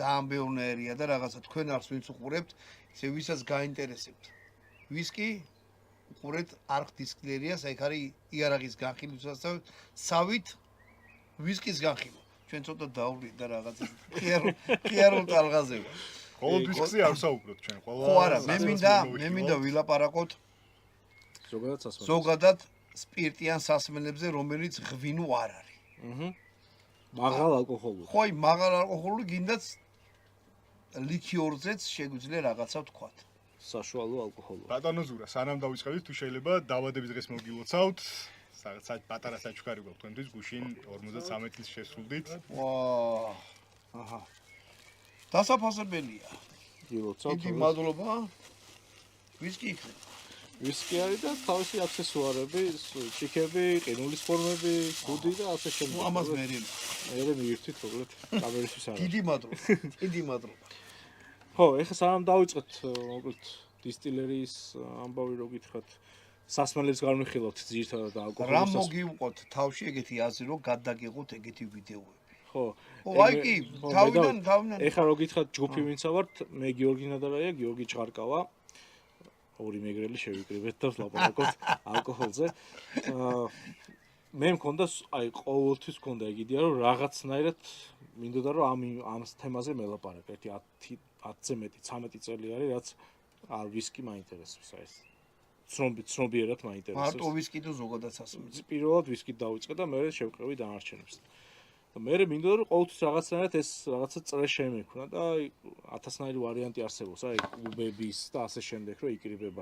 დაამბევნერია და რაღაცა თქვენ არს ვინც უყურებთ, ისე ვისაც გაინტერესებთ. ვისკი უყურეთ არხ დისკლერიას, აი ხარი იარაღის განხილვისასთან სავით ვისკის განხილვა. ჩვენ ცოტა დავრდით და რაღაცა ხიარულ ტალღაზე ვარ. ყოველ ვისკზე არ საუბრობთ ჩვენ ყველა. ხო არა, მე მინდა ვილაპარაკოთ ზოგადად სპირტიან სასმელებზე, რომელიც ღვინო არ არის. მაღალ ალკოჰოლური. ხო, მაღალ ალკოჰოლური გინდაც ლიქიორზეც შეგვიძლია რაღაცა ვთქვათ. საშუალო ალკოჰოლური. ბატონო ზურა, სანამ დავიწყებთ, თუ შეიძლება დაბადების დღეს მოგილოცავთ. რაღაც პატარა საჩუქარი გვაქვს თქვენთვის, გუშინ 53 წლის შესრულდით. ვა. აჰა. დასაფასებელია. გილოცავთ. დიდი მადლობა. ვისკი იქნება. ვისკი არის და თავისი აქსესუარები, ჭიქები, ყინულის ფორმები, გუდი და ასე შემდეგ. ამას მე მიირთვით უბრალოდ კამერისთვის არა. დიდი მადლობა. დიდი მადლობა. ხო, ეხლა სანამ დავიწყეთ, მოკლედ დისტილერიის ამბავი რო გითხრათ, სასმელებს განვიხილავთ ძირითადად ალკოჰოლის. რა მოგივყოთ თავში ეგეთი აზრი რომ გადაგიღოთ ეგეთი ვიდეოები. ხო. აი კი, თავიდან. ეხლა რო გითხრათ ჯგუფი ვინცა ვართ, მე გიორგი ნადარაია, გიორგი ჭღარკავა. ორი მეგრელი შევიკრიბეთ და ვლაპარაკობთ ალკოჰოლზე. მე მქონდა აი ყოველთვის მქონდა იგივე რომ რაღაცნაირად მინდოდა რომ ამ თემაზე მელაპარაკე. 10-ზე მეტი 13 წელი არის რაც ვისკი მაინტერესებს აი ეს. ცნობიერად მაინტერესებს. მარტო ვისკი თუ ზოგადად სასმელი. პირველად ვისკით დავიწყე და მე შევკრები დანარჩენებს. და მე მინდოდა რომ ყოველთვის რაღაცნაირად ეს რაღაცა წრე შემექმნა და 1000-ნაირი ვარიანტი არსებობს, აი უბების და ასე შემდეგ რომ იკრიბება.